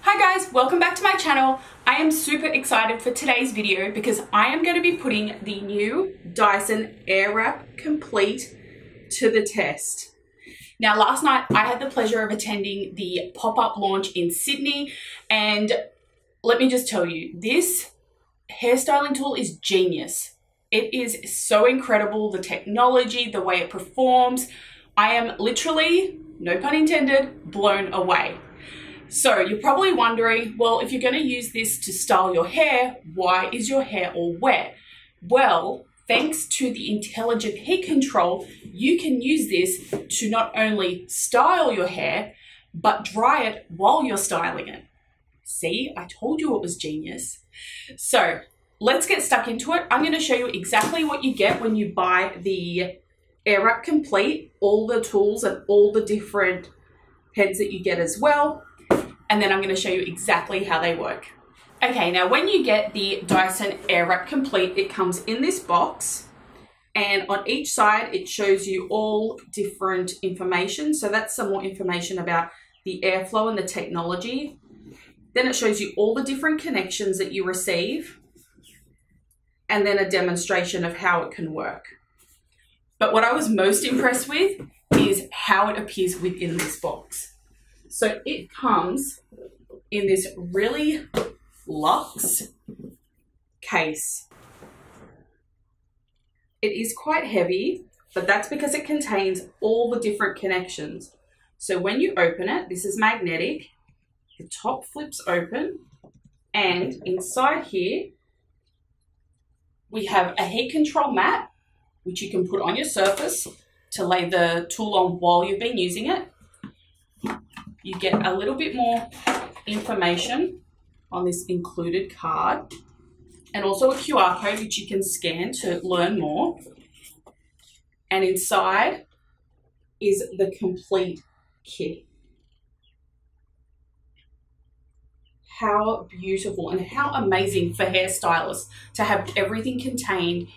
Hi guys, welcome back to my channel. I am super excited for today's video because I am going to be putting the new Dyson Airwrap Complete to the test. Now last night I had the pleasure of attending the pop-up launch in Sydney, and let me just tell you, this hairstyling tool is genius. It is so incredible, the technology, the way it performs. I am literally, no pun intended, blown away. So you're probably wondering, well, if you're going to use this to style your hair, why is your hair all wet? Well, thanks to the Intelligent Heat Control, you can use this to not only style your hair, but dry it while you're styling it. See, I told you it was genius. So let's get stuck into it. I'm going to show you exactly what you get when you buy the Airwrap Complete, all the tools and all the different heads that you get as well. And then I'm going to show you exactly how they work. Okay, now when you get the Dyson Airwrap Complete, it comes in this box, and on each side it shows you all different information. So that's some more information about the airflow and the technology. Then it shows you all the different connections that you receive, and then a demonstration of how it can work. But what I was most impressed with is how it appears within this box. So it comes in this really luxe case. It is quite heavy, but that's because it contains all the different connections. So when you open it, this is magnetic, the top flips open, and inside here, we have a heat control mat, which you can put on your surface to lay the tool on while you've been using it. You get a little bit more information on this included card, and also a QR code which you can scan to learn more. And inside is the complete kit. How beautiful and how amazing for hairstylists to have everything contained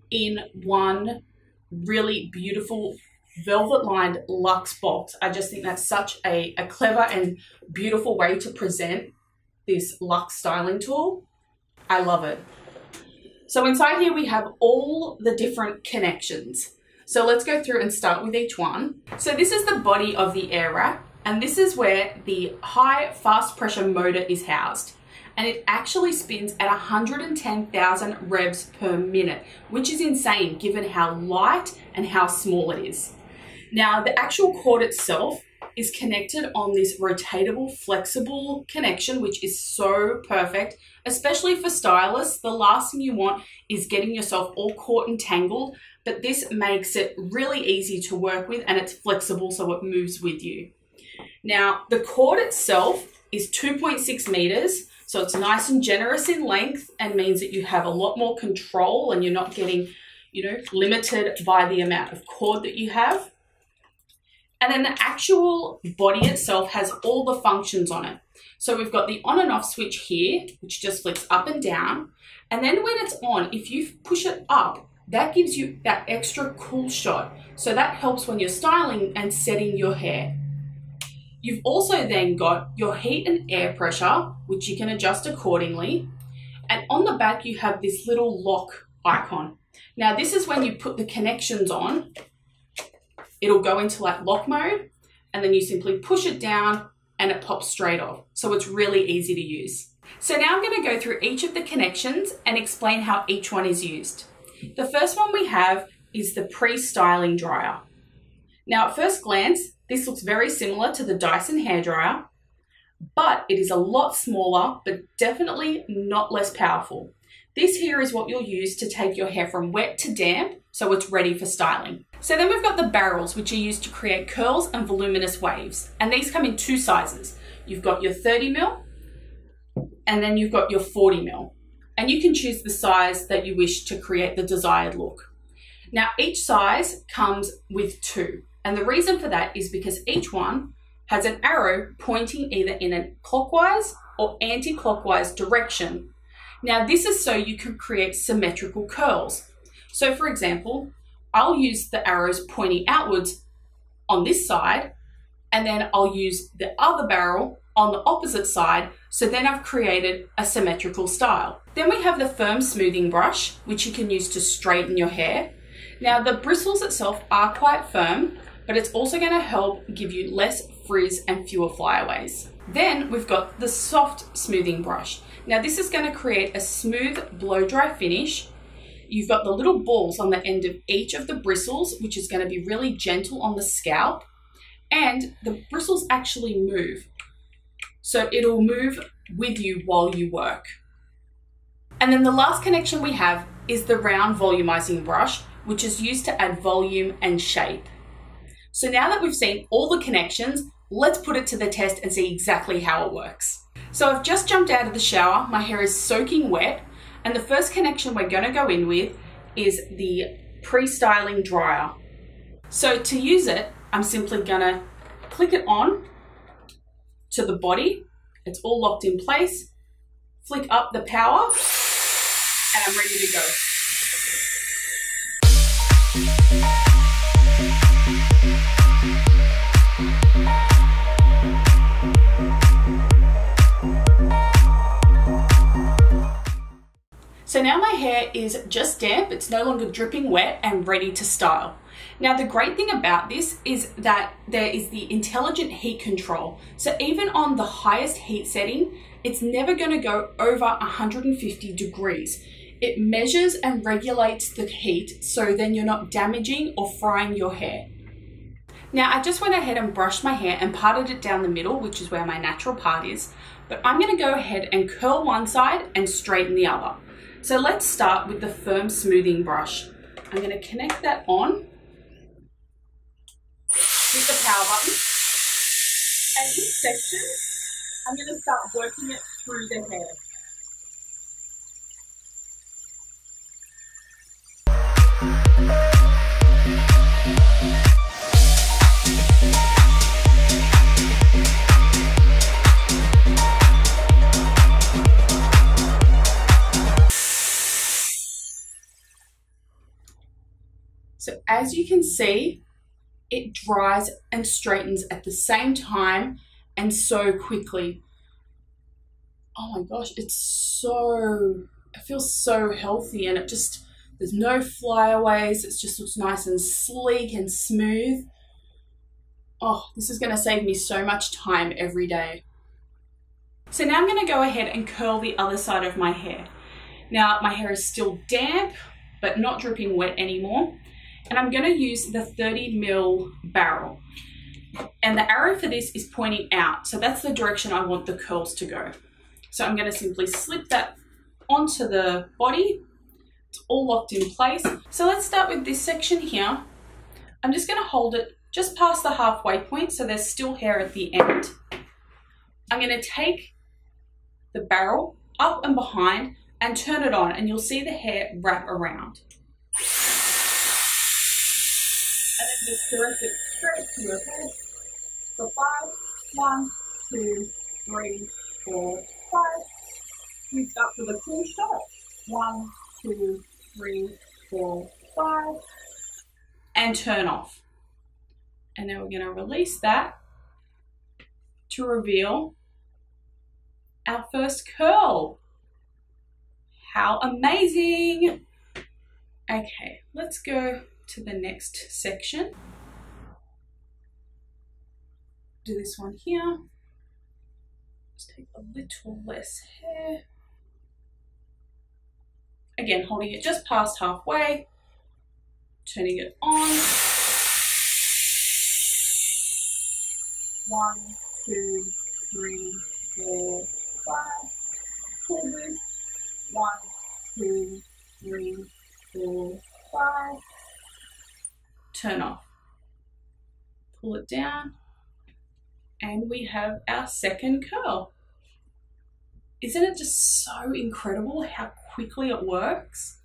in one really beautiful velvet lined luxe box. I just think that's such a clever and beautiful way to present this luxe styling tool. I love it. So inside here we have all the different connections. So let's go through and start with each one. So this is the body of the Airwrap, and this is where the high fast pressure motor is housed. And it actually spins at 110,000 revs per minute, which is insane given how light and how small it is. Now, the actual cord itself is connected on this rotatable, flexible connection, which is so perfect, especially for stylists. The last thing you want is getting yourself all caught and tangled, but this makes it really easy to work with, and it's flexible so it moves with you. Now, the cord itself is 2.6 meters, so it's nice and generous in length and means that you have a lot more control and you're not getting, limited by the amount of cord that you have. And then the actual body itself has all the functions on it. So we've got the on and off switch here, which just flips up and down. And then when it's on, if you push it up, that gives you that extra cool shot. So that helps when you're styling and setting your hair. You've also then got your heat and air pressure, which you can adjust accordingly. And on the back, you have this little lock icon. Now, this is when you put the connections on, it'll go into like lock mode, and then you simply push it down and it pops straight off. So it's really easy to use. So now I'm going to go through each of the connections and explain how each one is used. The first one we have is the pre-styling dryer. Now, at first glance, this looks very similar to the Dyson hairdryer, but it is a lot smaller, but definitely not less powerful. This here is what you'll use to take your hair from wet to damp, so it's ready for styling. So then we've got the barrels, which are used to create curls and voluminous waves. And these come in two sizes. You've got your 30 mil, and then you've got your 40 mil. And you can choose the size that you wish to create the desired look. Now, each size comes with two. And the reason for that is because each one has an arrow pointing either in a clockwise or anti-clockwise direction. Now, this is so you can create symmetrical curls. So for example, I'll use the arrows pointing outwards on this side, and then I'll use the other barrel on the opposite side So then I've created a symmetrical style. Then we have the firm smoothing brush, which you can use to straighten your hair. Now the bristles itself are quite firm, but it's also going to help give you less frizz and fewer flyaways. Then we've got the soft smoothing brush. Now this is going to create a smooth blow dry finish. You've got the little balls on the end of each of the bristles, which is going to be really gentle on the scalp. And the bristles actually move. So it'll move with you while you work. And then the last connection we have is the round volumizing brush, which is used to add volume and shape. So now that we've seen all the connections, let's put it to the test and see exactly how it works. So I've just jumped out of the shower, my hair is soaking wet, and the first connection we're going to go in with is the pre-styling dryer. So to use it, I'm simply going to click it on to the body. It's all locked in place. Flick up the power and I'm ready to go. So now my hair is just damp, it's no longer dripping wet and ready to style. Now the great thing about this is that there is the intelligent heat control. So even on the highest heat setting, it's never going to go over 150 degrees. It measures and regulates the heat so then you're not damaging or frying your hair. Now I just went ahead and brushed my hair and parted it down the middle, which is where my natural part is. But I'm going to go ahead and curl one side and straighten the other. So let's start with the firm smoothing brush. I'm going to connect that on. Hit the power button, and each section, I'm going to start working it through the hair. So as you can see, it dries and straightens at the same time and so quickly. Oh my gosh, it feels so healthy, and there's no flyaways. It just looks nice and sleek and smooth. Oh, this is going to save me so much time every day. So now I'm going to go ahead and curl the other side of my hair. Now my hair is still damp, but not dripping wet anymore. And I'm going to use the 30 ml barrel. And the arrow for this is pointing out. So that's the direction I want the curls to go. So I'm going to simply slip that onto the body. It's all locked in place. So let's start with this section here. I'm just going to hold it just past the halfway point so there's still hair at the end. I'm going to take the barrel up and behind and turn it on, and you'll see the hair wrap around. And then just direct it straight to your head. So 5, 1, 2, 3, 4, 5. We start with a cool shot. 1, 2, 3, 4, 5. And turn off. And now we're going to release that to reveal our first curl. How amazing! Okay, let's go to the next section. Do this one here. Just take a little less hair. Again, holding it just past halfway, turning it on. 1, 2, 3, 4, 5. Pull this. 1, 2, 3, 4, 5. Turn off. Pull it down. And we have our second curl. Isn't it just so incredible how quickly it works?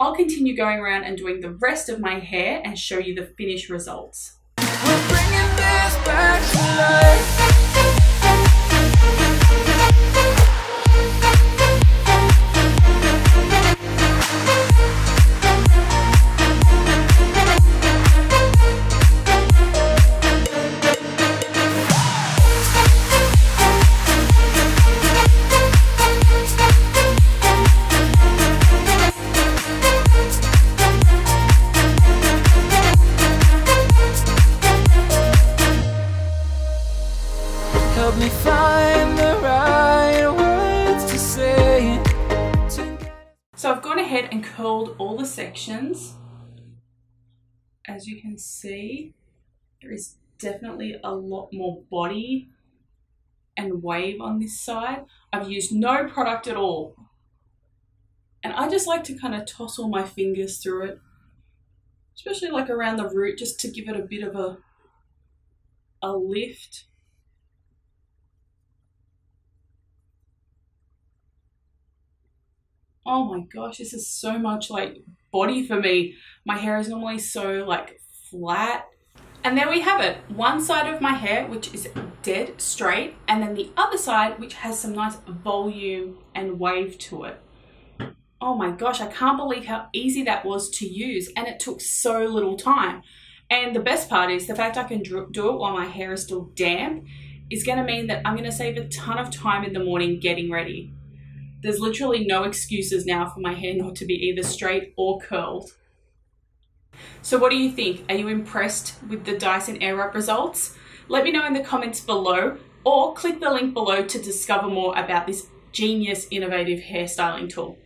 I'll continue going around and doing the rest of my hair and show you the finished results. We're bringing this back to life. me find the right words to say. So I've gone ahead and curled all the sections. As you can see, there is definitely a lot more body and wave on this side. I've used no product at all. And I just like to kind of toss all my fingers through it, especially like around the root, just to give it a bit of a lift. Oh my gosh, this is so much like body for me. My hair is normally so like flat. And there we have it. One side of my hair, which is dead straight, and then the other side, which has some nice volume and wave to it. Oh my gosh, I can't believe how easy that was to use, and it took so little time. And the best part is the fact I can do it while my hair is still damp is gonna mean that I'm gonna save a ton of time in the morning getting ready. There's literally no excuses now for my hair not to be either straight or curled. So what do you think? Are you impressed with the Dyson Airwrap results? Let me know in the comments below, or click the link below to discover more about this genius, innovative hairstyling tool.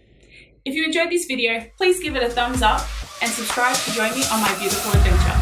If you enjoyed this video, please give it a thumbs up and subscribe to join me on my beautiful adventure.